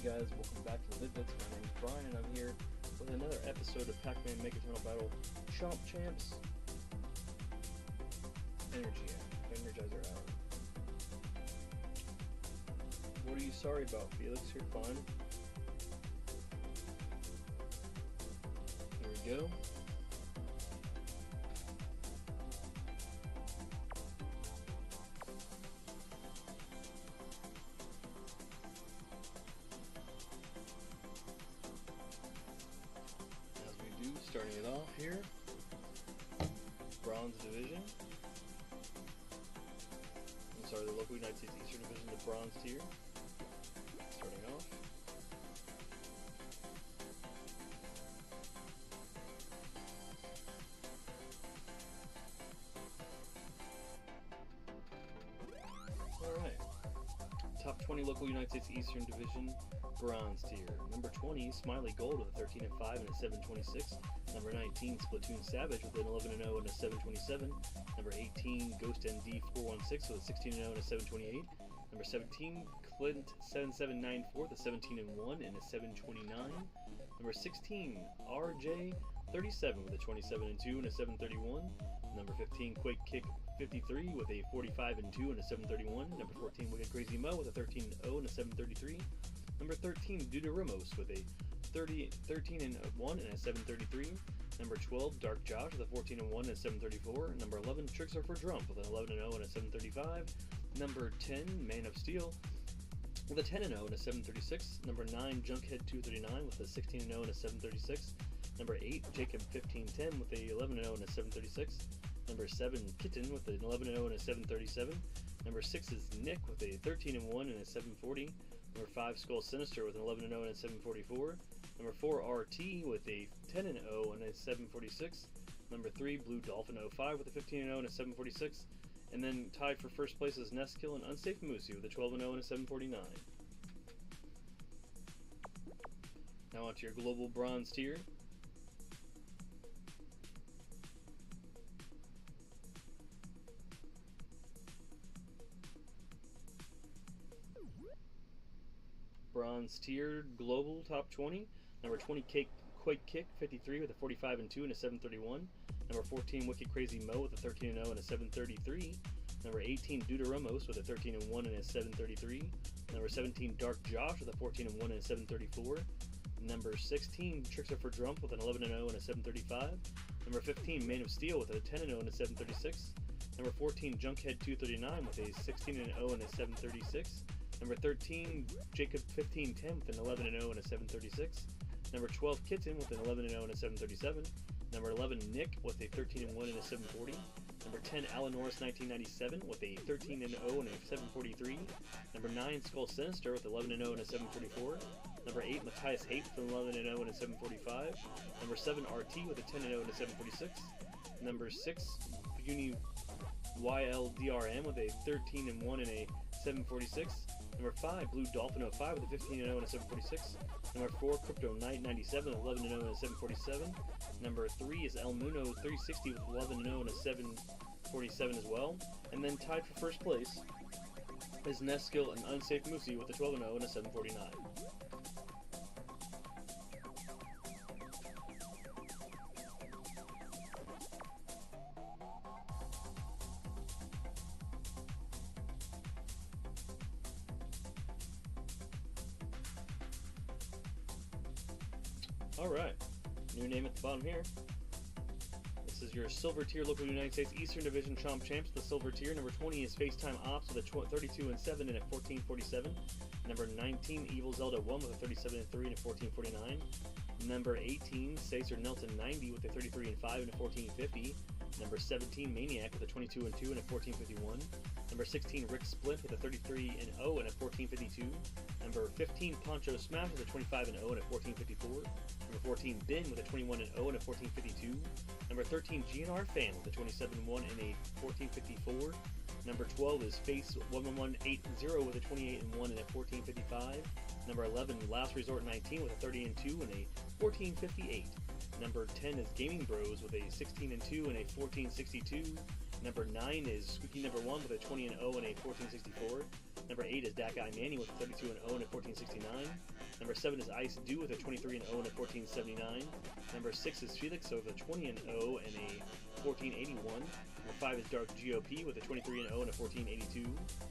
Hey guys, welcome back to the Vid-Bits. My name is Brian and I'm here with another episode of Pac-Man Megatonal Battle Chomp Champs Energizer Hour. What are you sorry about, Felix? You're fine. Here we go. Starting it off here, Bronze Division. I'm sorry, the local United States Eastern Division, the Bronze tier. Starting off. Alright. Top 20 local United States Eastern Division, Bronze tier. Number 20, Smiley Gold with a 13 and 5 and a 726. Number 19, Splatoon Savage with an 11 and 0 and a 727. Number 18, Ghost ND 416 with a 16 and 0 and a 728. Number 17, Clint 7794 with a 17 and 1 and a 729. Number 16, RJ 37 with a 27 and 2 and a 731. Number 15, Quake Kick 53 with a 45 and 2 and a 731. Number 14, Wicked Crazy Mo with a 13 and 0 and a 733. Number 13, Duderamos with a 13 and 1 and a 733. Number 12, Dark Josh with a 14 and 1 and a 734. Number 11, Trickster for Drump with an 11 and 0 and a 735. Number 10, Man of Steel with a 10 and 0 and a 736. Number 9, Junkhead 239 with a 16 and 0 and a 736. Number 8, Jacob 1510 with a 11 and 0 and a 736. Number 7, Kitten with an 11 and 0 and a 737. Number 6 is Nick with a 13 and 1 and a 740. Number 5, Skull Sinister with an 11 and 0 and a 744. Number 4, RT with a 10 and 0 and a 746. Number 3, Blue Dolphin 05 with a 15 and 0 and a 746. And then tied for first place is Nestkill and Unsafe Moosey with a 12 and 0 and a 749. Now onto your global bronze tier. Bronze tier global top 20. Number 20, Quake Kick 53 with a 45 and 2 and a 731. Number 14, Wicked Crazy Mo with a 13 and 0 and a 733. Number 18, Duderamos with a 13 and 1 and a 733. Number 17, Dark Josh with a 14 and 1 and a 734. Number 16, Trickster for Drump with an 11 and 0 and a 735. Number 15, Man of Steel with a 10 and 0 and a 736. Number 14, Junkhead 239 with a 16 and 0 and a 736. Number 13, Jacob 1510 with an 11 and 0 and a 736. Number 12, Kitten with an 11 and 0 and a 737. Number 11, Nick with a 13 and 1 and a 740. Number 10, Alan Norris 1997 with a 13 and 0 and a 743. Number 9, Skull Sinister with 11 and 0 and a 744. Number 8, Matthias Haight with an 11 and 0 and a 745. Number 7, RT with a 10 and 0 and a 746. Number 6, Uni YLDRM with a 13 and 1 and a 746. Number 5, Blue Dolphin 05 with a 15 and 0 and a 746. Number 4, Crypto Knight 97 with 11 and 0 and a 747. Number 3 is El Muno 360 with 11 and 0 and a 747 as well. And then tied for first place is Nestkill and Unsafe Moosey with a 12 and 0 and a 749. Alright, new name at the bottom here. This is your silver tier local United States Eastern Division Chomp Champs. The silver tier, number 20 is FaceTime Ops with a 32 and 7 and a 1447. Number 19, Evil Zelda 1 with a 37 and 3 and a 1449. Number 18, Sacer Nelton 90 with a 33 and 5 and a 1450. Number 17, Maniac with a 22 and 2 and a 1451. Number 16, Rick Splint with a 33 and 0 and a 1452. Number 15, Poncho Smash with a 25 and 0 and a 1454. Number 14, Bin with a 21 and 0 and a 1452. Number 13, GNR Fan with a 27 and 1 and a 1454. Number 12 is Face 11180 with a 28 and 1 and a 1455. Number 11, Last Resort 19 with a 30 and 2 and a 1458. Number 10 is Gaming Bros with a 16 and 2 and a 1462. Number 9 is Squeaky Number 1 with a 20 and 0 and a 1464. Number 8 is That Guy Manny with a 32 and 0 and a 1469. Number 7 is Ice Dew with a 23 and 0 and a 1479. Number 6 is Felix with a 20 and 0 and a 1481. Number 5 is Dark GOP with a 23 and 0 and a 1482.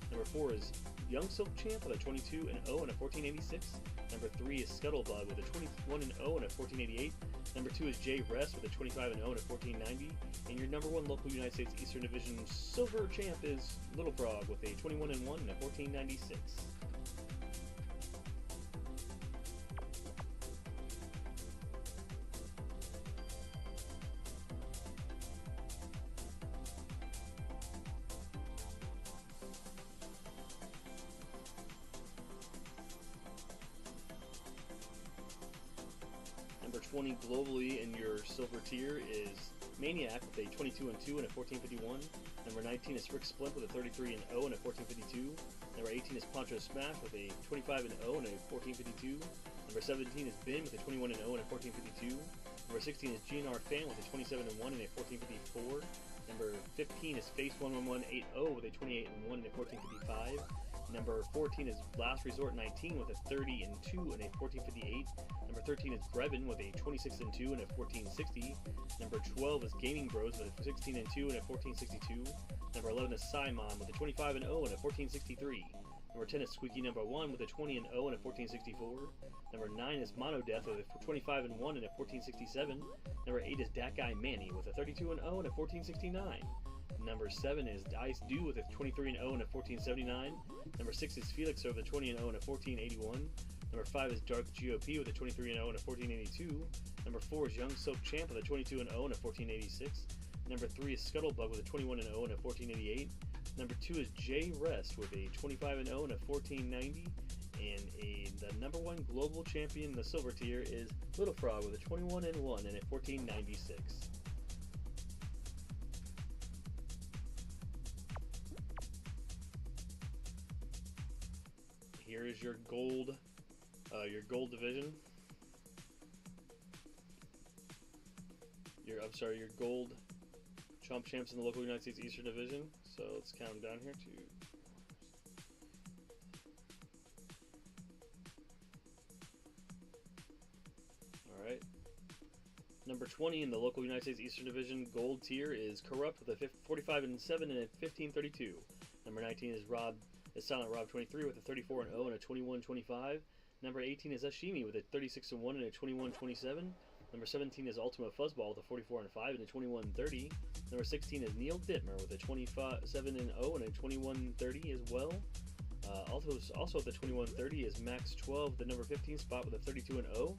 Number 4 is Young Silk Champ with a 22 and 0 and a 1486. Number 3 is Scuttlebug with a 21 and 0 and a 1488. Number 2 is Jay Rest with a 25 and 0 and a 1490. And your number 1 local United States Eastern Division Silver Champ is Little Frog with a 21 and 1 and a 1496. Number 20 globally in your silver tier is Maniac with a 22 and 2 and a 1451. Number 19 is Rick Splint with a 33 and 0 and a 1452. Number 18 is Poncho Smash with a 25 and 0 and a 1452. Number 17 is Ben with a 21 and 0 and a 1452. Number 16 is GNR Fan with a 27 and 1 and a 1454. Number 15 is Face 11180 with a 28 and 1 and a 1455. Number 14 is Last Resort 19 with a 30 and 2 and a 1458. Number 13 is Brevin with a 26 and 2 and a 1460. Number 12 is Gaming Bros with a 16 and 2 and a 1462. Number 11 is Simon with a 25 and 0 and a 1463. Number 10 is Squeaky Number 1 with a 20 and 0 and a 1464. Number 9 is Mono Death with a 25 and 1 and a 1467. Number 8 is Dat Guy Manny with a 32 and 0 and a 1469. Number 7 is Ice Dew with a 23 and 0 and a 1479. Number 6 is Felix with a 20 and 0 and a 1481. Number 5 is Dark GOP with a 23 and 0 and a 1482. Number 4 is Young Silk Champ with a 22 and 0 and a 1486. Number 3 is Scuttlebug with a 21 and 0 and a 1488. Number 2 is Jay Rest with a 25 and 0 and a 1490. And the number 1 global champion in the silver tier is Little Frog with a 21 and 1 and a 1496. Here is your gold division. Your gold Chomp champs in the local United States Eastern Division. So let's count them down here to. All right. Number 20 in the local United States Eastern Division gold tier is Corrupt with a 45 and 7 and a 1532. Number 19 is Silent Rob 23 with a 34 and 0 and a 2125. Number 18 is Ashimi with a 36 and 1 and a 2127. Number 17 is Ultima Fuzzball with a 44 and 5 and a 2130. Number 16 is Neil Dittmer with a 27 and 0 and a 2130 as well. Also at the 2130 is Max 12, the number 15 spot with a 32 and 0.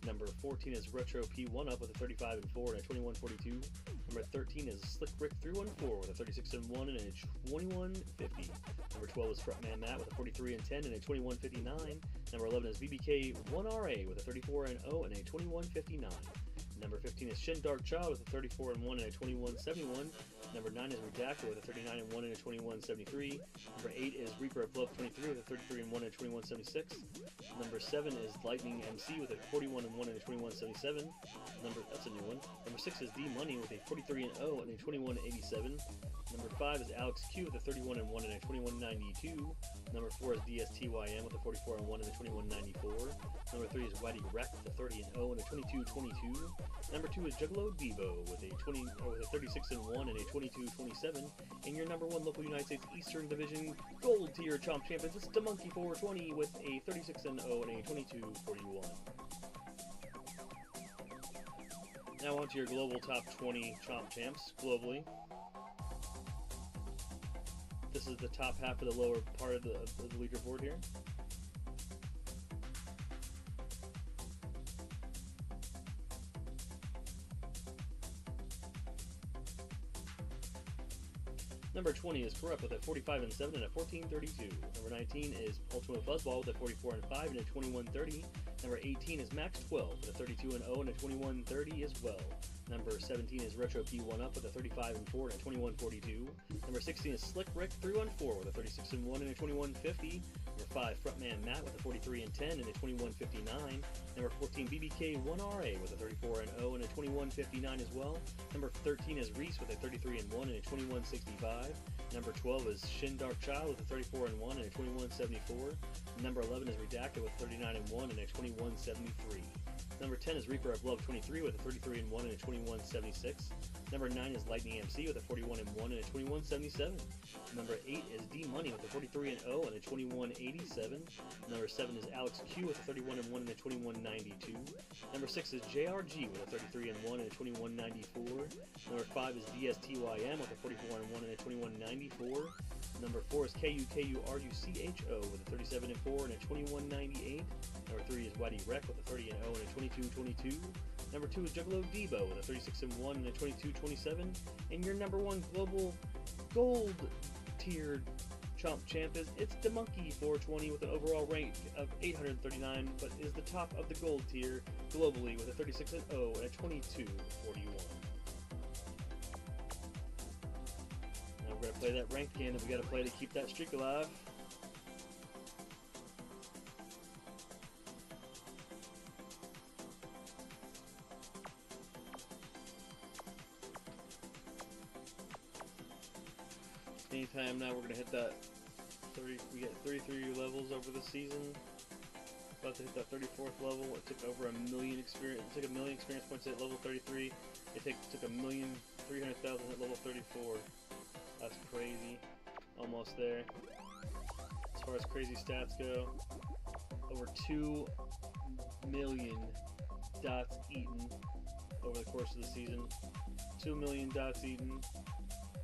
Number 14 is Retro P1 Up with a 35 and 4 and a 2142. Number 13 is Slick Rick 314 with a 36 and 1 and a 2150. Number 12 is Frontman Matt with a 43 and 10 and a 2159. Number 11 is BBK 1RA with a 34 and 0 and a 2159. Number 15 is Shin Dark Child with a 34 and 1 and a 2171. Number 9 is Redactor with a 39 and 1 and a 2173. Number 8 is Reaper of Love 23 with a 33 and 1 and a 2176. Number 7 is Lightning MC with a 41 and 1 and a 2177. That's a new one. Number 6 is D Money with a 43 and 0 and a 2187. Number 5 is Alex Q with a 31 and 1 and a 2192. Number 4 is DSTYM with a 44 and 1 and a 2194. Number 3 is Whitey Wreck with a 30 and 0 and a 2222. Number 2 is Juggalo Devo with a 36 and 1 and a 2227. And your number 1 local United States Eastern Division Gold Tier Chomp Champions is the Monkey 420 with a 36 and 0 and a 2241. Now on to your global top 20 Chomp Champs globally. This is the top half of the lower part of the leaderboard here. Number 20 is Corrupt with a 45 and 7 and a 1432. Number 19 is Ultimate Fuzzball with a 44 and 5 and a 2130. Number 18 is Max 12 with a 32 and 0 and a 2130 as well. Number 17 is Retro P1 Up with a 35 and 4 and a 21.42. Number 16 is Slick Rick 314 with a 36 and 1 and a 21.50. Number 5 Frontman Matt with a 43 and 10 and a 21.59. Number 14 BBK 1RA with a 34 and 0 and a 21.59 as well. Number 13 is Reese with a 33 and 1 and a 21.65. Number 12 is Shin Dark Child with a 34 and 1 and a 21.74. Number 11 is Redacted with 39 and 1 and a 21.73. Number 10 is Reaper of Love 23 with a 33 and 1 and a 21.76. Number 9 is Lightning EMCEE with a 41 and 1 and a 21.77. Number 8 is D Money with a 43 and 0 and a 21.87. Number 7 is Alex Q with a 31 and 1 and a 21.92. Number 6 is JRG with a 33 and 1 and a 21.94. Number 5 is DSTYM with a 44 and 1 and a 21.94. Number 4 is KUKURUCHO with a 37 and 4 and a 21.98. Number 3 is Whitey Rec with a 30 and 0 and a 22.22. Number 2 is Juggalo Debo with a 36 and 1 and a 22.27. And your number 1 global gold tiered Chomp champ is It's the Monkey 420 with an overall rank of 839, but is the top of the gold tier globally with a 36 and 0 and a 22.41. Now we're going to play that ranked game that we got to play to keep that streak alive. Anytime now we're going to hit that 30, we get 33 levels over the season. About to hit that 34th level. It took over a million experience. It took a million experience points at level 33. It took 1,300,000 at level 34. That's crazy. Almost there. As far as crazy stats go, over 2 million dots eaten over the course of the season. 2 million dots eaten.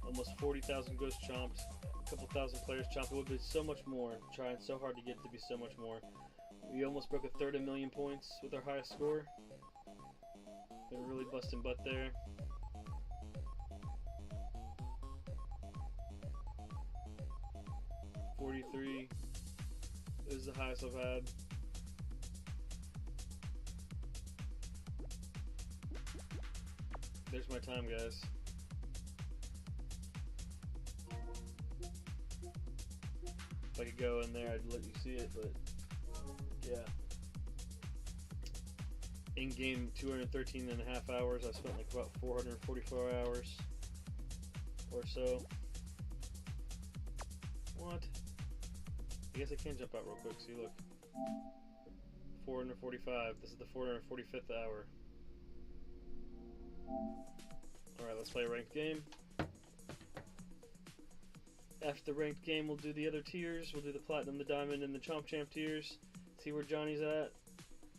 Almost 40,000 ghost chomped, a couple thousand players chomped. It would be so much more. Trying so hard to get it to be so much more. We almost broke a third of a million points with our highest score. Been really busting butt there. $43 is the highest I've had. There's my time, guys. If I could go in there, I'd let you see it, but yeah. In-game 213 and a half hours. I spent like about 444 hours or so. What? I guess I can jump out real quick. See, look. 445. This is the 445th hour. Alright, let's play a ranked game. After the ranked game, we'll do the other tiers. We'll do the Platinum, the Diamond, and the Chomp Champ tiers. See where Johnny's at.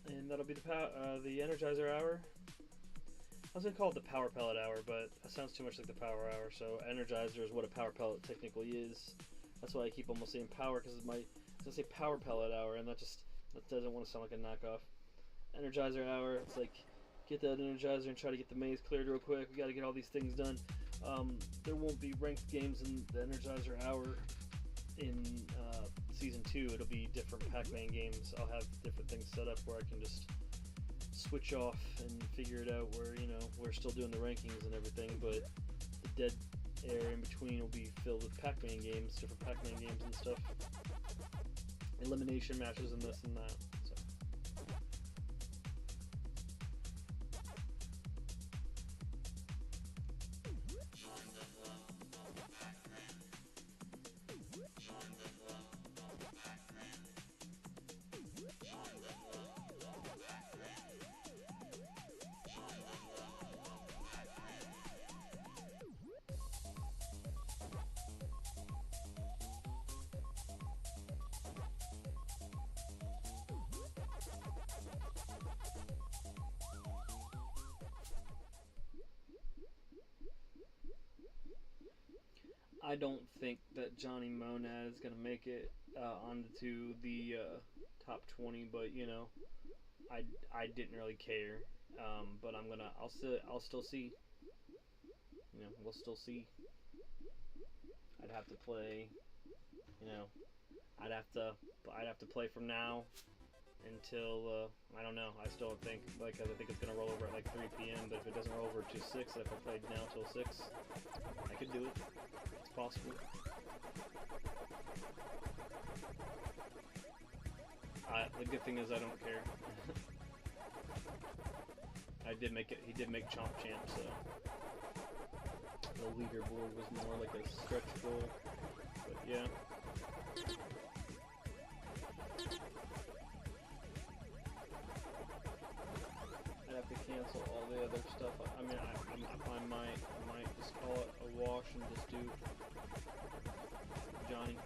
And that'll be the Energizer Hour. I was going to call it the Power Pellet Hour, but that sounds too much like the Power Hour. So Energizer is what a Power Pellet technically is. That's why I keep almost saying Power, because I was going to say Power Pellet Hour, and that doesn't want to sound like a knockoff. Energizer Hour, it's like, get that Energizer and try to get the maze cleared real quick. We got to get all these things done. There won't be ranked games in the Energizer Hour in Season 2. It'll be different Pac-Man games. I'll have different things set up where I can just switch off and figure it out where, you know, we're still doing the rankings and everything, but the dead air in between will be filled with Pac-Man games, different Pac-Man games and stuff. Elimination matches and this and that. I don't think that Johnny Monad is gonna make it onto the top 20, but you know, I didn't really care. But I'll still see. You know, we'll still see. I'd have to play. You know, I'd have to play from now until, I don't know, I still don't think, like, I think it's going to roll over at like 3 p.m., but if it doesn't roll over to 6, if I played now till 6, I could do it. It's possible. The good thing is I don't care. He did make Chomp champ, so the leaderboard was more like a stretch goal, but yeah. I'd have to cancel all the other stuff. I mean, I might just call it a wash and just do Johnny.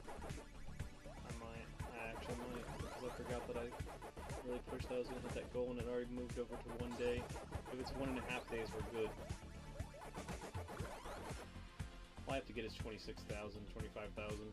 I actually might, because I forgot that I really pushed that I was going to hit that goal and it already moved over to 1 day. If it's 1.5 days, we're good. All I have to get is 26,000, 25,000.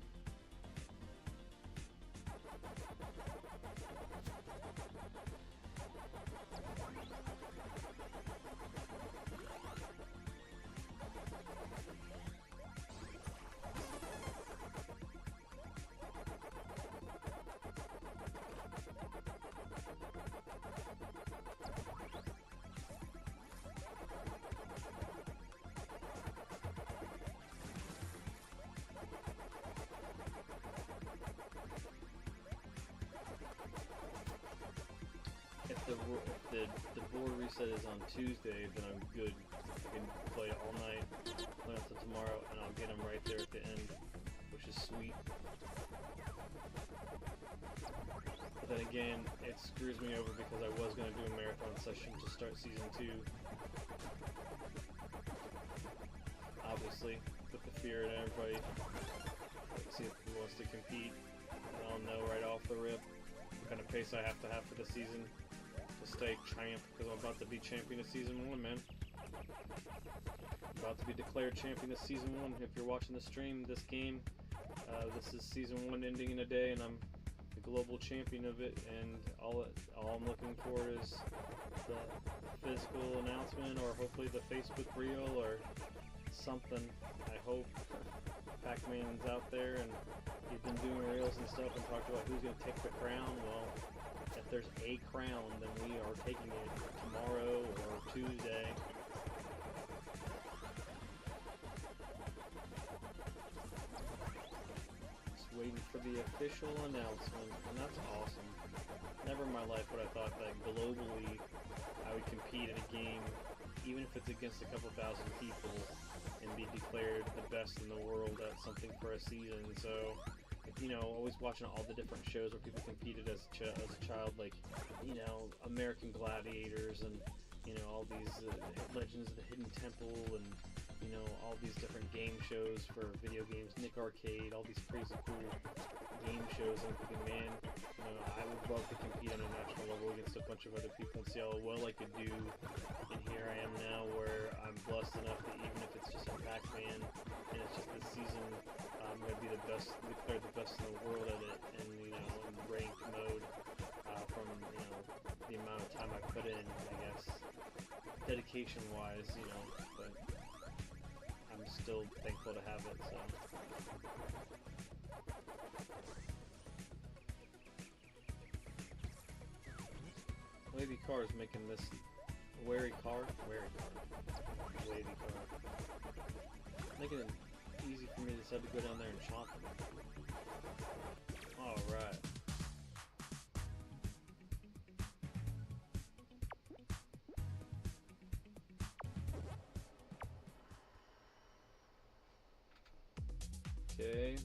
If the board reset is on Tuesday, then I'm good. I can play it all night, play until tomorrow, and I'll get them right there at the end, which is sweet. But then again, it screws me over because I was going to do a marathon session to start season 2. Obviously, put the fear in everybody. Let's see if he wants to compete. I'll know right off the rip what kind of pace I have to have for the season to stay champ, because I'm about to be champion of season 1, man. About to be declared champion of season 1. If you're watching the stream, this game, this is season 1 ending in a day, and I'm the global champion of it. And all I'm looking for is the physical announcement, or hopefully the Facebook reel, or something. I hope Pacman's out there, and he's been doing reels and stuff, and talked about who's going to take the crown. Well, if there's a crown, then we are taking it tomorrow or Tuesday. Just waiting for the official announcement, and that's awesome. Never in my life would I thought that globally I would compete in a game, even if it's against a couple thousand people, and be declared the best in the world at something for a season. So, you know, always watching all the different shows where people competed as a child, like, you know, American Gladiators, and, you know, all these Legends of the Hidden Temple, and, you know, all these different game shows for video games, Nick Arcade, all these crazy cool game shows. And I'm thinking, man, you know, I would love to compete on a national level against a bunch of other people and see how well I could do. And here I am now, where I'm blessed enough that even if it's just a Pac-Man and it's just this season, I'm going to be the best, declared the best in the world at it, and, you know, in ranked mode, from, you know, the amount of time I put in, I guess, dedication-wise, you know, but I'm still thankful to have it, so. Wavy car is making this wavy car, making it easy for me to decide to go down there and chomp them. Alright. Okay.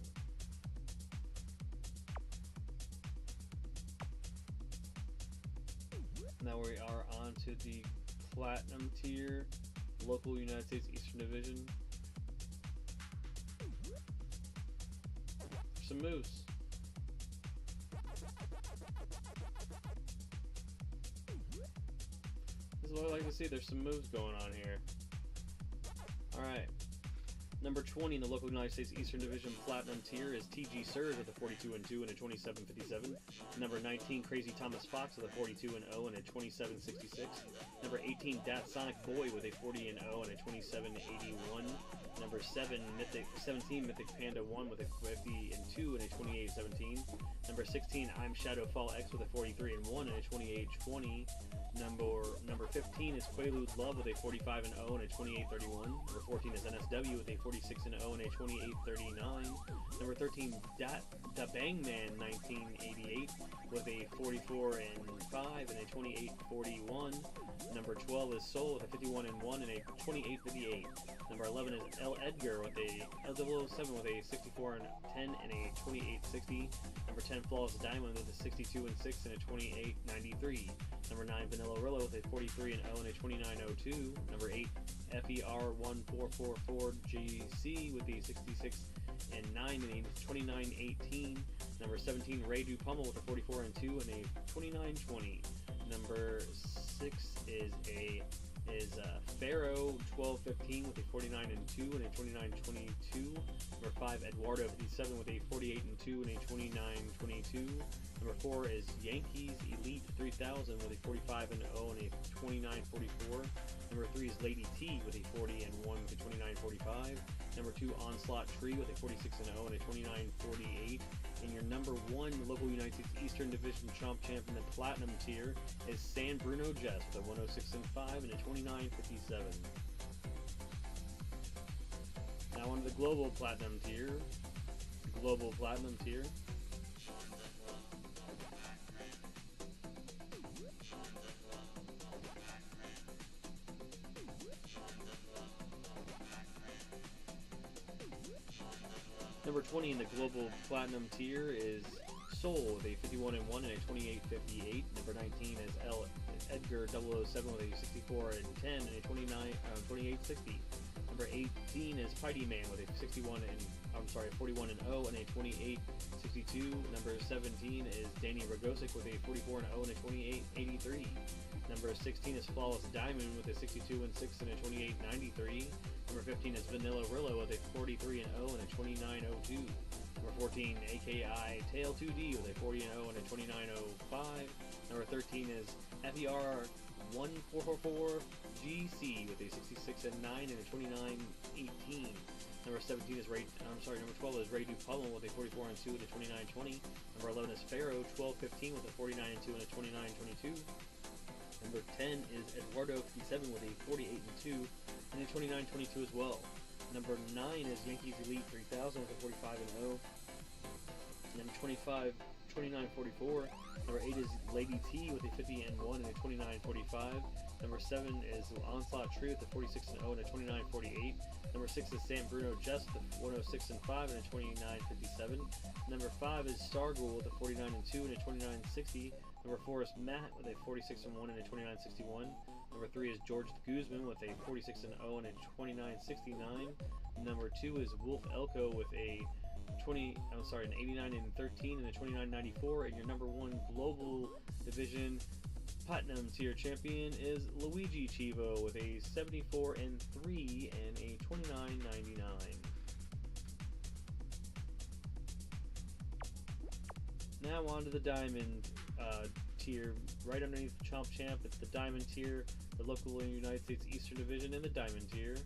Now we are on to the Platinum tier, local United States Eastern Division. Some moves. This is what I like to see. There's some moves going on here. Alright. Number 20 in the local United States Eastern Division Platinum tier is TG Surge with a 42-2 and a 27.57. Number 19, Crazy Thomas Fox with a 42-0 and a 27.66. Number 18, Dat Sonic Boy with a 40-0 and a 27.81. Number 17 Mythic Panda 1 with a 50-2 and a 28-17. Number 16 I'm Shadowfall X with a 43-1 and a 28-20. Number 15 is Quaalude Love with a 45-0 and a 28-31. Number 14 is NSW with a 46-0 and a 28-39. Number 13 Da Bang Man 1988 with a 44-5 and a 28-41. Number 12 is Soul with a 51-1 and a 28-58. Number 11 is L Edgar with a L007 with a 64-10 and a 28-60. Number 10 Flawless Diamond with a 62-6 and a 28-93. Number 9 Vanilla Rillo with a 43-0 and a 29-02. Number 8 FER1444 GC with a 66-9 and a 29-18. Number 17 Ray Du Pummel with a 44-2 and a 29-20. Number 6 is Pharaoh 1215 with a 49-2 and a 29-22. Number 5 Eduardo 57 with a 48-2 and a 29-22. Number 4 is Yankees Elite 3000 with a 45-0 and a 29-44. Number 3 is Lady T with a 40-1 with a 29-45. Number 2 Onslaught Tree with a 46-0 and a 29-48. And your number 1 local United States Eastern Division Chomp Champ in the Platinum tier is San Bruno Jess with a 106-5 and a 29-57. Now on to the Global Platinum tier. Global Platinum tier. Number 20 in the Global Platinum tier is Soul with a 51-1 and a 28-58. Number 19 is Edgar 007 with a 64-10 and a 28-60. Number 18 is Piety Man with a 41-0 and a 28-62. Number 17 is Danny Rogosic with a 44-0 and a 28-83. Number 16 is Flawless Diamond with a 62-6 and a 28-93. Number 15 is Vanilla Rillo with a 43-0 and a 29-02. Number 14, AKI Tail 2D with a 40-0 and a 29-05. Number 13 is FER1444 GC with a 66-9 and a 29-18. Number 17 is number 12 is Ray Du Pummel with a 44-2 and a 29-20. Number 11 is Pharaoh 1215 with a 49-2 and a 29-22. Number 10 is Eduardo 57 with a 48-2 and a 29-22 as well. Number 9 is Yankees Elite 3000 with a 45-0. Number 25, 29-44. Number 8 is Lady T with a 50-1 and a 29-45. Number 7 is Onslaught Tree with a 46-0 and a 29-48. Number 6 is San Bruno Just with a 106-5 and a 29-57. Number 5 is Starghoul with a 49-2 and a 29-60. Number 4 is Matt with a 46-1 and a 29-61. Number 3 is George Guzman with a 46-0 and a 29-69. Number 2 is Wolf Elko with a an 89-13 and a 29-94. And your number 1 global division Platinum tier champion is Luigi Chivo with a 74-3 and a 29-99. Now on to the Diamond tier. Right underneath the Chomp Champ, it's the Diamond tier, the local United States Eastern Division, and the Diamond tier.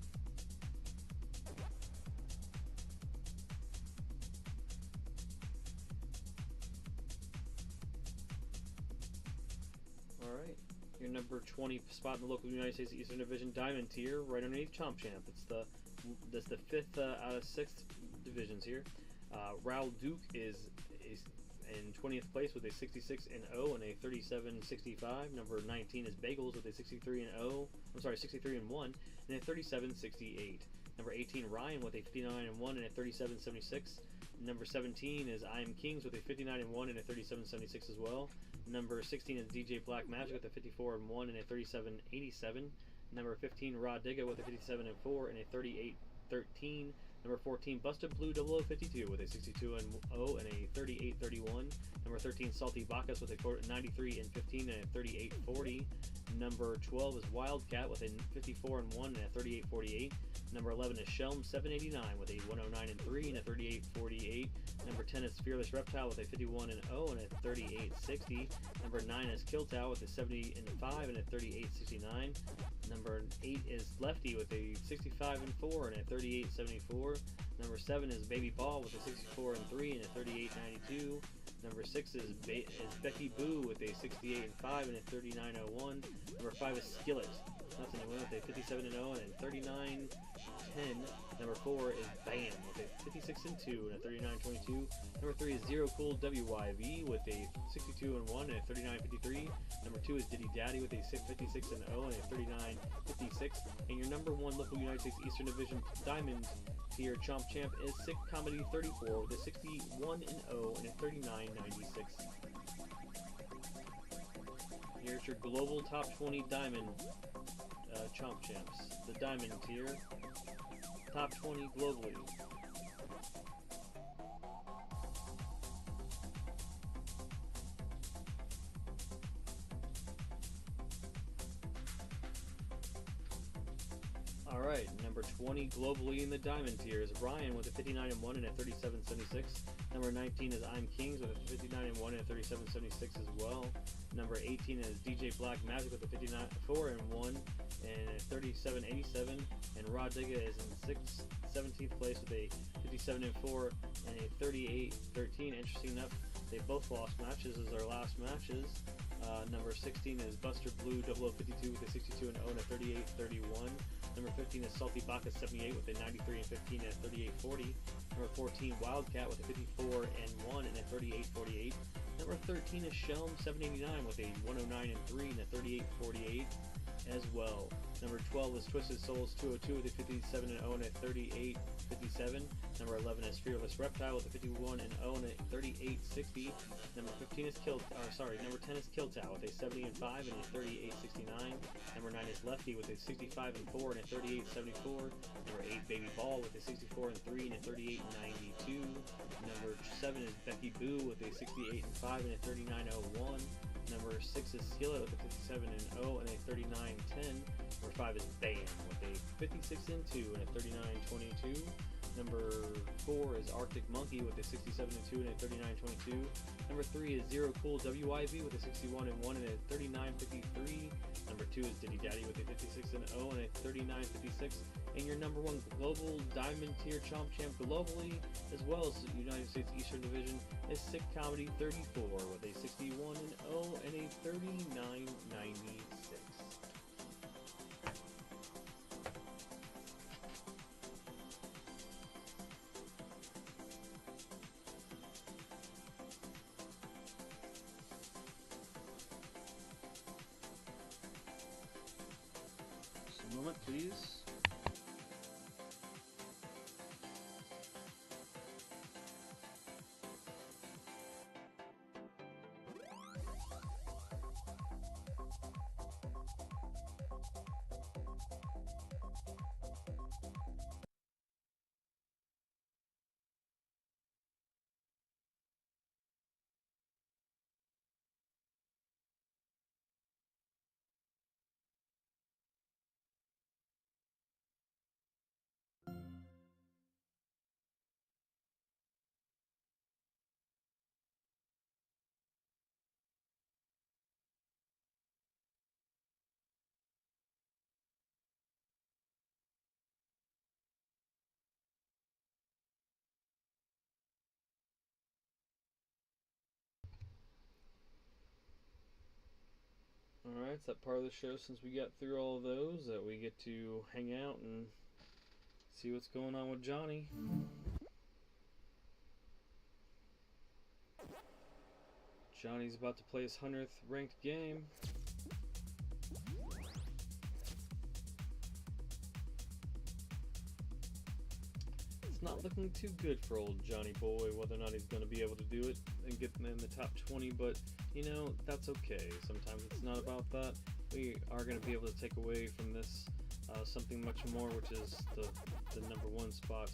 Alright, your number 20 spot in the local United States Eastern Division Diamond tier, right underneath Chomp Champ. That's the 5th out of 6th divisions here. Raul Duke is in 20th place with a 66-0 and a 37-65. Number 19 is Bagels with a 63-1 and a 37-68. Number 18 Ryan with a 59-1 and a 37-76. Number 17 is I Am Kings with a 59-1 and a 37-76 as well. Number 16 is DJ Black Magic with a 54-1 and a 37-87. Number 15 Rod Digga with a 57-4 and a 38-13. Number 14, Busted Blue 0052 with a 62-0 and a 38-31. Number 13, Salty Bacchus with a 93-15 and a 38-40. Number 12 is Wildcat with a 54-1 and a 38-48. Number 11 is Shelm 789 with a 109-3 and a 38-48. Number 10 is Fearless Reptile with a 51-0 and a 38-60. Number 9 is Killtow with a 70-5 and a 38-69. Number 8 is Lefty with a 65-4 and a 38-74. Number 7 is Baby Ball with a 64-3 and a 38-92. Number 6 is Becky Boo with a 68-5 and a 39-01. Number 5 is Skillet, nothing to win, with a 57-0 and a 39-10. Number 4 is Bam with a 56-2 and a 39-22. Number 3 is Zero Cool WYV with a 62-1 and a 39-53. Number 2 is Diddy Daddy with a 56-0 and a 39-56. And your number 1 local United States Eastern Division Diamond Tier Chomp Champ is Sick Comedy 34 with a 61-0 and a 39-96. Here's your global top 20 Diamond Chomp Champs. The Diamond Tier, top 20 globally. Alright, number 20 globally in the Diamond Tier is Ryan with a 59-1 and a 37-76. Number 19 is I'm Kings with a 59-1 and a 37-76 as well. Number 18 is DJ Black Magic with a 54-1 and a 37-87. And Rod Digga is in 17th place with a 57-4 and a 38-13. Interesting enough, they both lost matches as their last matches. Number 16 is Buster Blue 0052 with a 62-0 and a 38-31. Number 15 is Salty Baka 78 with a 93-15 and a 38-40. Number 14 Wildcat with a 54-1 and a 38-48. Number 13 is Shelm 789 with a 109-3 and a 38-48 as well. Number 12 is Twisted Souls 202 with a 57-0 and a 38-57. Number 11 is Fearless Reptile with a 51-0 and a 38-60. Number 10 is Killtow with a 70-5 and a 38-69. Number 9 is Lefty with a 65-4 and a 38-74. Number 8 Baby Ball with a 64-3 and a 38-92. Number 7 is Becky Boo with a 68-5 and a 39-01. Number 6 is Skillet with a 57-0 and a 39-10. Number 5 is Bam with a 56-2 and a 39-22. Number 4 is Arctic Monkey with a 67-2 and a 39-22. Number 3 is Zero Cool WIV with a 61-1 and a 39-53. Number 2 is Diddy Daddy with a 56-0 and a 39-56. And your number 1 global Diamond Tier Chomp Champ globally, as well as the United States Eastern Division, is Sick Comedy 34 with a 61-0 and a 39-96. Just a moment, please. Alright, it's that part of the show since we got through all of those that we get to hang out and see what's going on with Johnny. Johnny's about to play his 100th ranked game. It's not looking too good for old Johnny boy, whether or not he's going to be able to do it and get in the top 20, but you know, that's okay. Sometimes it's not about that. We are going to be able to take away from this something much more, which is the number 1 spot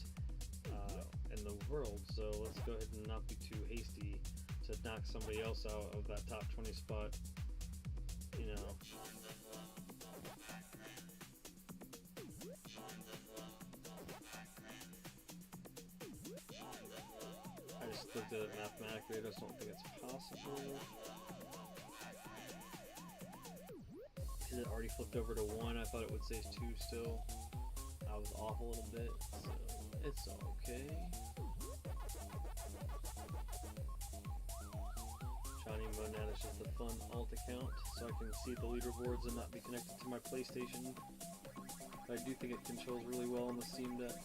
in the world. So let's go ahead and not be too hasty to knock somebody else out of that top 20 spot. You know. looked at it mathematically. I just don't think it's possible. Because it already flipped over to 1. I thought it would say 2 still. I was off a little bit, so it's okay. Johnny Monad is just a fun alt account, so I can see the leaderboards and not be connected to my PlayStation. But I do think it controls really well on the Steam Deck.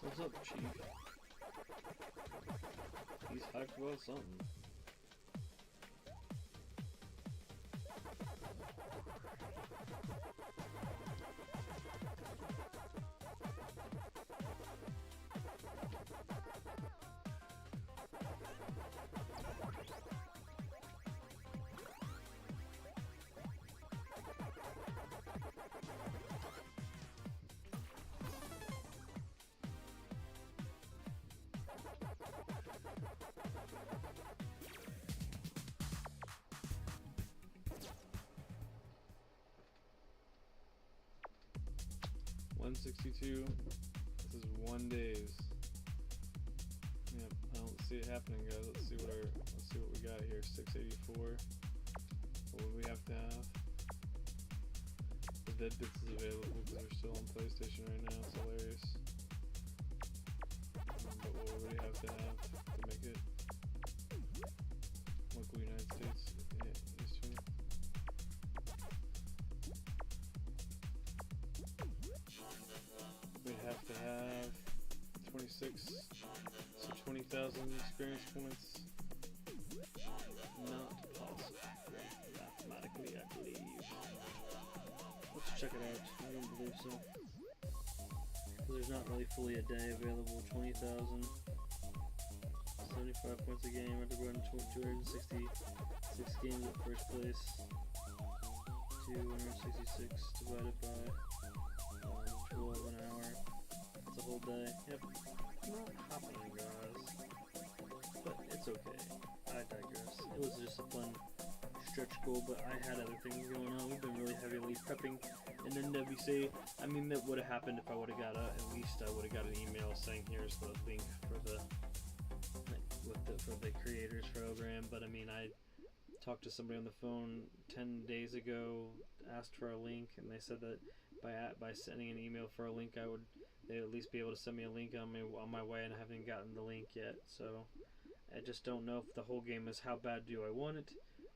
What's up, Chief? He's hyped about something. $162. This is 1 days. Yep, I don't see it happening, guys. Let's see what we got here. 684. What would we have to have? The Vid-Bits is available because they're still on PlayStation right now. It's hilarious. But what would we have to make it local United States? Eastern. We'd have to have 26, so 20,000 experience points. Not possible mathematically, I believe. Let's check it out. I don't believe so. Because there's not really fully a day available. 20,000. So 75 points a game after going 266 games at first place. 266 divided by 12 an hour. That's a whole day. Yep. Not happening, guys. But it's okay. I digress. It was just a fun stretch goal, but I had other things going on. We've been really heavily prepping. And then WC, I mean, that would have happened if I would have got at least I would have got an email saying here's the link for the creators program. But I mean, I talked to somebody on the phone 10 days ago, asked for a link, and they said that by sending an email for a link, they'd at least be able to send me a link on my way, and I haven't gotten the link yet. So I just don't know if the whole game is how bad do I want it,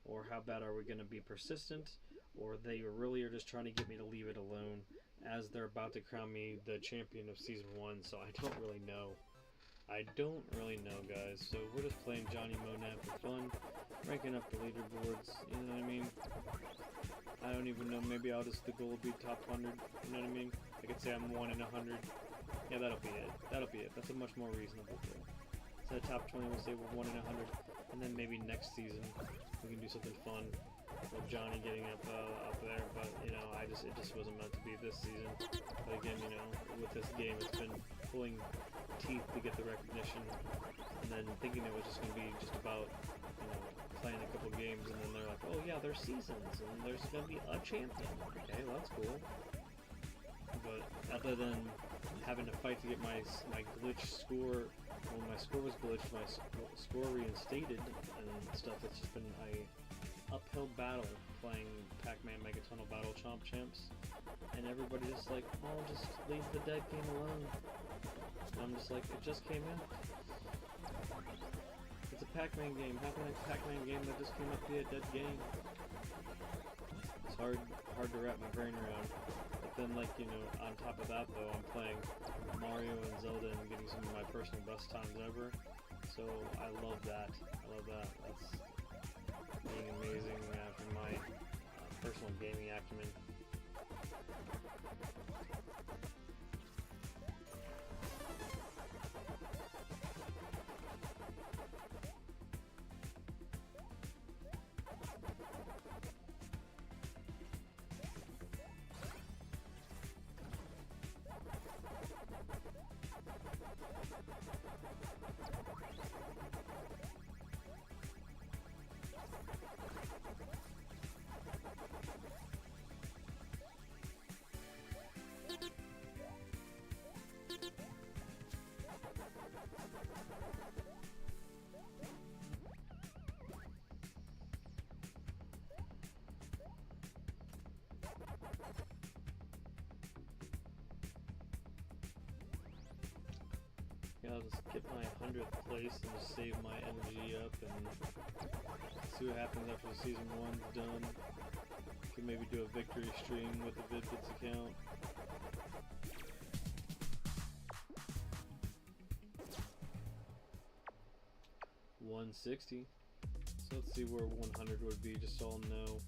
or how bad are we going to be persistent, or they really are just trying to get me to leave it alone as they're about to crown me the champion of Season 1, so I don't really know. I don't really know, guys. So we're just playing Johnny Monad for fun, ranking up the leaderboards, you know what I mean? I don't even know, maybe the goal will be top 100, you know what I mean? I could say I'm 1 in 100. Yeah, that'll be it. That's a much more reasonable goal. So top 20, we'll say we're 1 in 100, and then maybe next season we can do something fun with Johnny getting up there. But you know, it just wasn't meant to be this season. But again, you know, with this game, it's been pulling teeth to get the recognition, and then thinking it was just going to be just about, you know, playing a couple games, and then they're like, oh yeah, there's seasons, and there's going to be a champion. Okay, well, that's cool. But other than having to fight to get my glitch score, when my score was glitched, my score reinstated and stuff, it's just been an uphill battle playing Pac-Man Megatonal Battle Chomp Champs, and everybody just like, oh, just leave the dead game alone. And I'm just like, it just came out. It's a Pac-Man game. How can a Pac-Man game that just came out be a dead game? It's hard to wrap my brain around. But then, like, you know, on top of that though, I'm playing Mario and Zelda and getting some of my personal best times ever. So I love that. That's being amazing from my personal gaming acumen. I'll just get my 100th place and just save my energy up and see what happens after the season 1's done. Can maybe do a victory stream with the Vid-Bits account. $160. So let's see where 100 would be, just so I'll know.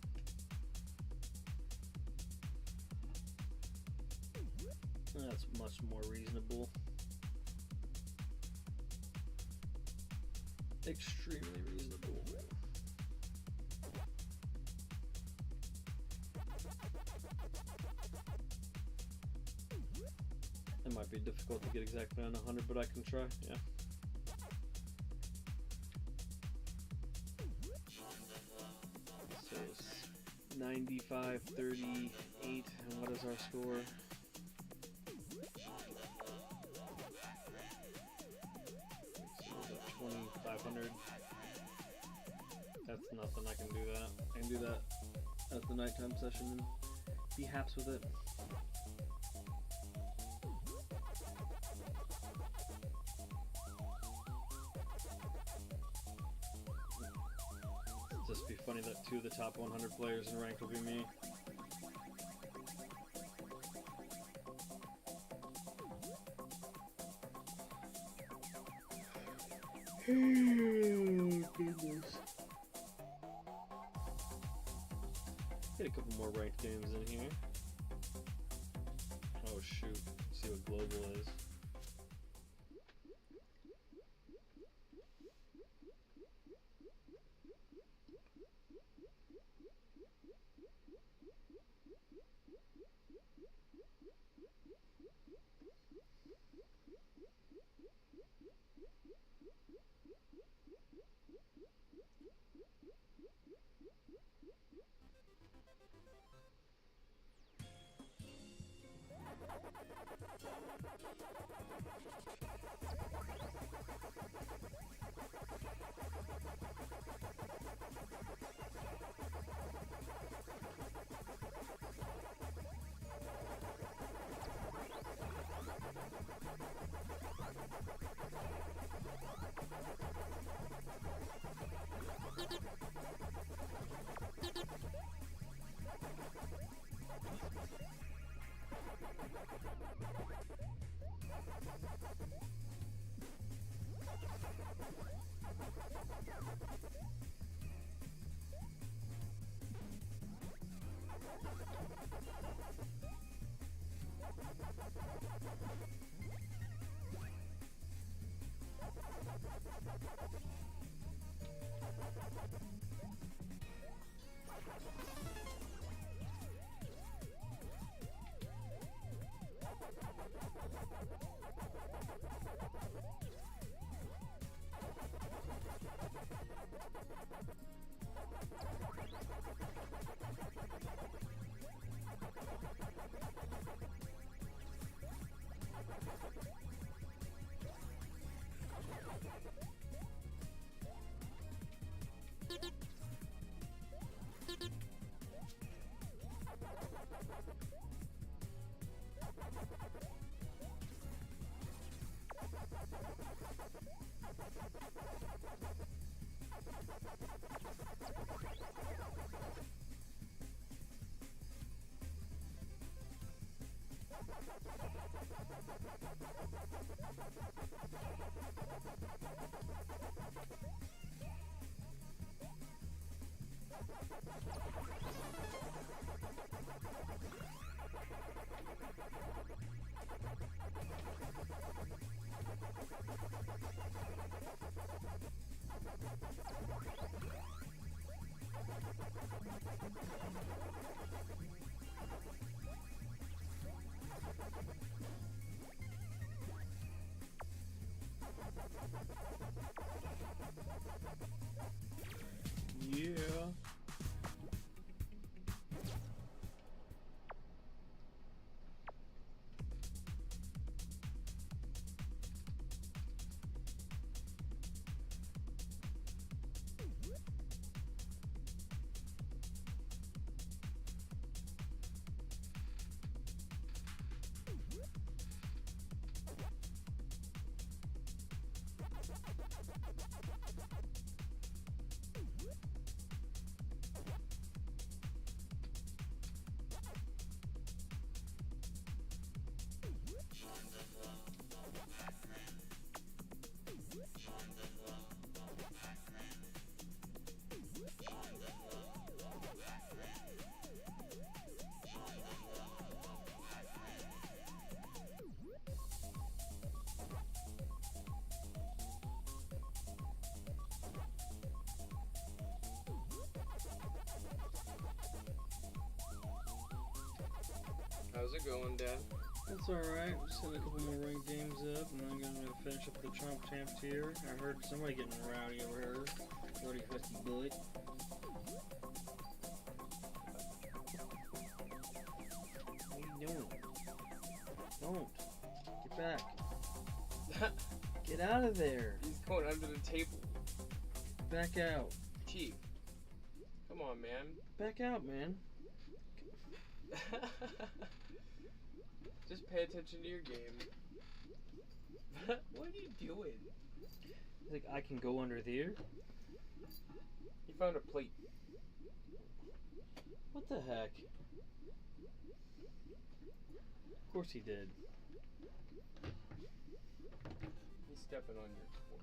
That's much more reasonable. Extremely reasonable. It might be difficult to get exactly on 100, but I can try, yeah. So 95, 38, and what is our score? That's nothing, I can do that. I can do that at the nighttime session and be haps with it. It'd just be funny that 2 of the top 100 players in ranked will be me. Oh, goodness. Get a couple more ranked games in here. Oh shoot, let's see what global is. Yeah. How's it going, Dad? That's alright. Just setting a couple more ranked games up, and then I'm going to finish up the Chomp Champ tier. I heard somebody getting rowdy over here. Rowdy Husky Bullet. What are you doing? Don't. Get back. Get out of there. He's going under the table. Back out. Chief. Come on, man. Back out, man. Just pay attention to your game. What are you doing? He's like, I can go under there? He found a plate. What the heck? Of course he did. He's stepping on your cord.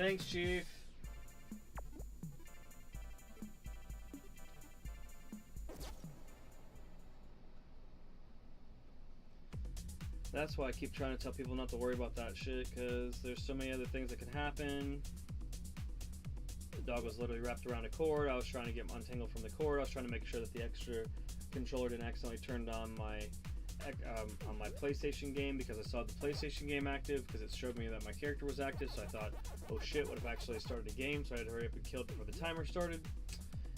Thanks, Chief. That's why I keep trying to tell people not to worry about that shit, because there's so many other things that can happen. The dog was literally wrapped around a cord. I was trying to get him untangled from the cord. I was trying to make sure that the extra controller didn't accidentally turn on my PlayStation game, because I saw the PlayStation game active, because it showed me that my character was active. So I thought, oh shit, what if I actually started a game? So I had to hurry up and kill it before the timer started.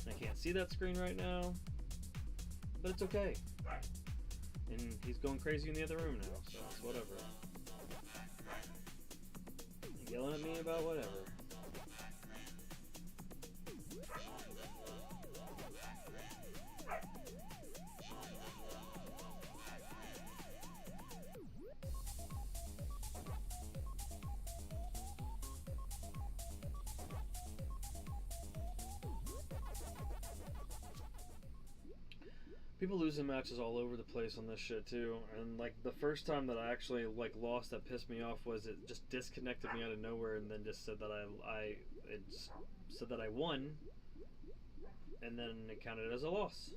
And I can't see that screen right now, but it's okay. And he's going crazy in the other room now, so it's whatever. Yelling at me about whatever. People losing matches all over the place on this shit too, and like the first time that I actually like lost that pissed me off was it just disconnected me out of nowhere and then just said that it said that I won, and then it counted as a loss.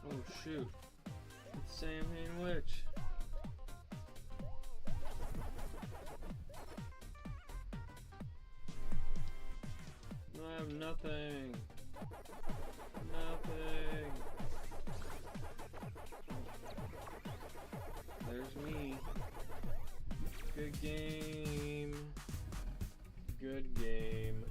Oh shoot, it's Sam Hain Witch. I have nothing. Nothing. There's me. Good game. Good game.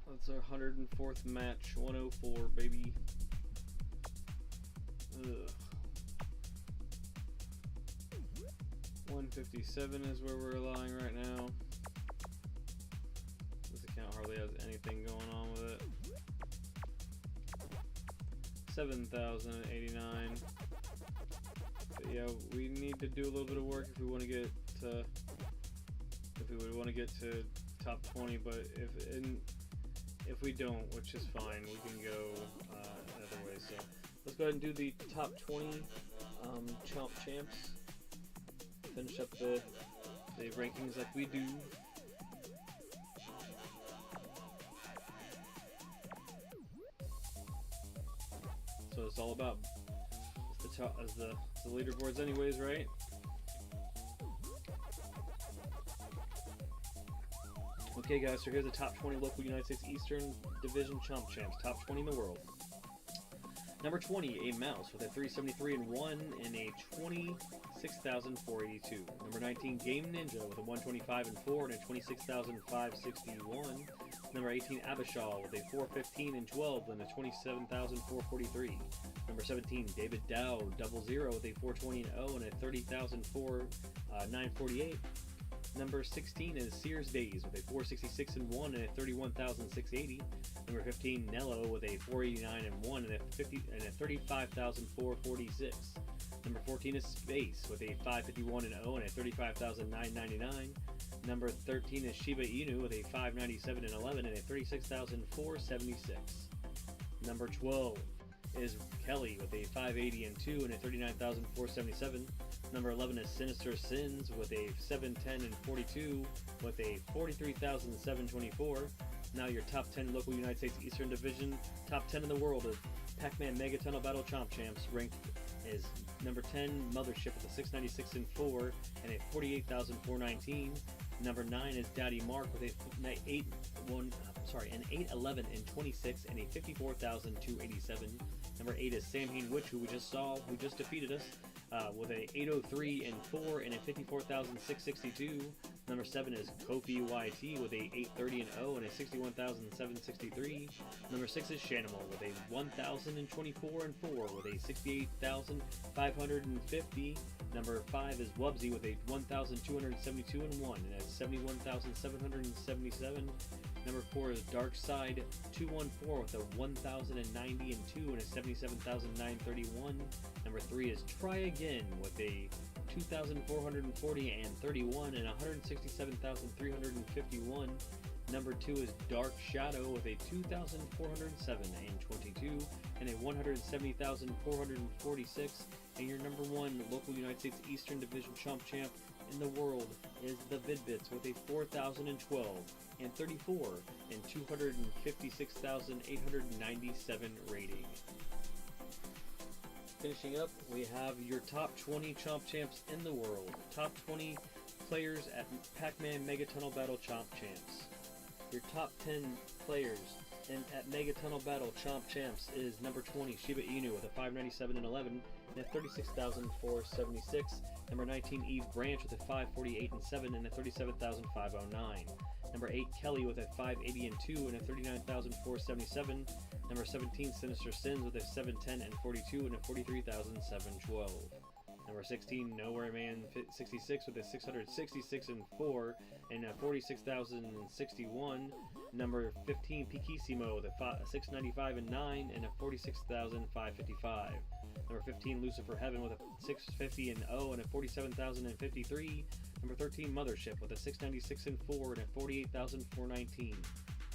That's our 104th match, 104, baby. Ugh. 157 is where we're lying right now. This account hardly has anything going on with it. 7,089. But yeah, we need to do a little bit of work if we want to get if we would want to get to top 20, but if we don't, which is fine, we can go another way. So let's go ahead and do the top 20 Chomp champs. Finish up the rankings like we do. So it's all about the leaderboards anyways, right? Okay guys, so here's the top 20 local United States Eastern Division Chomp champs. Top 20 in the world. Number 20, a mouse with a 373 and 1 and a 26,482. Number 19, Game Ninja with a 125 and 4 and a 26,561. Number 18, Abishal with a 415 and 12 and a 27,443. Number 17, David Dow 00 with a 420 and 0 and a 30,948. Number 16 is Sears Days with a 466 and 1 and a 31,680. Number 15, Nello with a 489 and 1 and a 35,446. Number 14 is Space with a 551 and 0 and a 35,999. Number 13 is Shiba Inu with a 597 and 11 and a 36,476. Number 12 is Kelly with a 580 and 2 and a 39,477. Number 11 is Sinister Sins with a 710 and 42 with a 43,724. Now your top 10 local United States Eastern Division, top 10 in the world of Pac-Man Megaton Battle Chomp champs. Ranked is number 10 Mothership with a 696 and 4 and a 48,419. Number 9 is Daddy Mark with an 811 and 26 and a 54,287. Number 8 is Samhain Witch, who we just saw, who just defeated us, with a 803 and 4 and a 54,662. Number 7 is Kofi YT with a 830 and 0 and a 61,763. Number 6 is Shanimal with a 1,024 and 4 with a 68,550. Number 5 is Wubsy with a 1,272 and 1 and a 71,777. Number 4 is Dark Side 214 with a 1,090 and 2 and a 77,931. Number 3 is Try Again with a 2,440 and 31 and 167,351. Number 2 is Dark Shadow with a 2,407 and 22 and a 170,446. And your number 1 local United States Eastern Division Chomp champ in the world is the Vid-Bits with a 4,012 and 34 and 256,897 rating. Finishing up, we have your top 20 Chomp champs in the world. Top 20 players at Pac-Man Megatunnel Battle Chomp champs. Your top 10 players at Megatunnel Battle Chomp champs is number 20 Shiba Inu with a 597 and 11 and a 36,476. Number 19 Eve Branch with a 548 and 7 and a 37,509. Number 8 Kelly with a 580 and 2 and a 39,477. Number 17 Sinister Sins with a 710 and 42 and a 43,712. Number 16 Nowhere Man 66 with a 666 and 4 and a 46,061. Number 15 Pikissimo with a 695 and 9 and a 46,555. Number 15 Lucifer Heaven with a 650 and 0 and a 47,053. Number 13 Mothership with a 696 and 4 and a 48,419.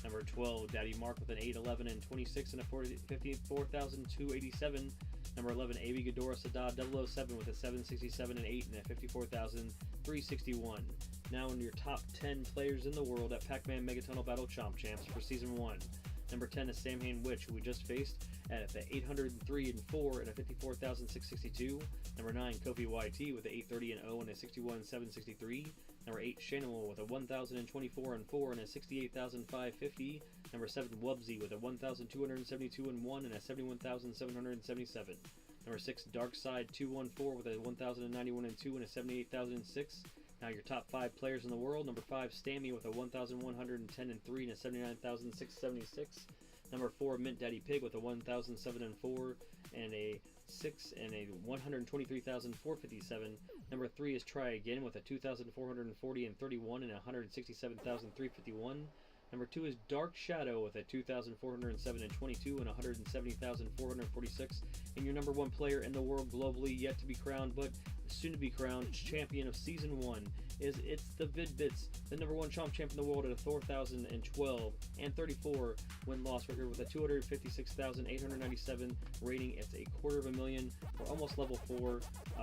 Number 12 Daddy Mark with an 811 and 26 and a 54,287. Number 11 Avi Ghidorah Sadat 007 with a 767 and 8 and a 54,361. Now in your top 10 players in the world at Pac-Man Megatunnel Battle Chomp champs for Season 1. Number 10 is Samhain Witch, who we just faced at the 803 and 4 and a 54,662. Number 9 Kofi YT with an 830 and 0 and a 61,763. Number 8 Shanimal with a 1,024 and 4 and a 68,550. Number 7 Wubsy with a 1,272 and 1 and a 71,777. Number 6 Dark Side 214 with a 1,091 and 2 and a 78,006. Now your top 5 players in the world. Number 5 Stammy with a 1,110 and 3 and a 79,676. Number 4 Mint Daddy Pig with a 1,007 and 4 and a 6 and a 123,457. Number 3 is Try Again with a 2,440 and 31 and a 167,351. Number 2 is Dark Shadow with a 2,407 and 22 and 170,446. And your number 1 player in the world globally, yet to be crowned, but soon to be crowned champion of Season 1. It's the Vid-Bits, the #1 Chomp champ in the world at a 4,012 and 34 win-loss record with a 256,897 rating. It's a $250,000. We're almost level 4,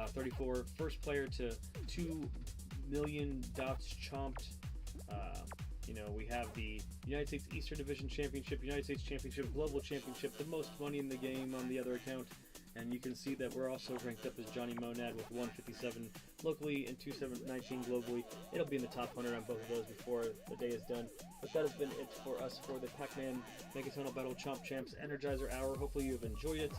34. First player to 2 million dots chomped. We have the United States Eastern Division Championship, United States Championship, Global Championship, the most money in the game on the other account. And you can see that we're also ranked up as Johnny Monad with 157 locally and 219 globally. It'll be in the top 100 on both of those before the day is done. But that has been it for us for the Pac-Man Megatonal Battle Chomp Champs Energizer Hour. Hopefully you have enjoyed it.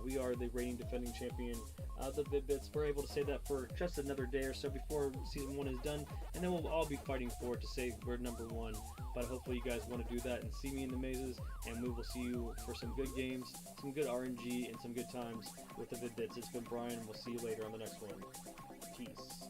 We are the reigning defending champion of the Vid-Bits. We're able to say that for just another day or so before Season 1 is done. And then we'll all be fighting for it to say we're #1. But hopefully you guys want to do that and see me in the mazes. And we will see you for some good games, some good RNG, and some good times with the Vid-Bits. It's been Brian, and we'll see you later on the next one. Peace.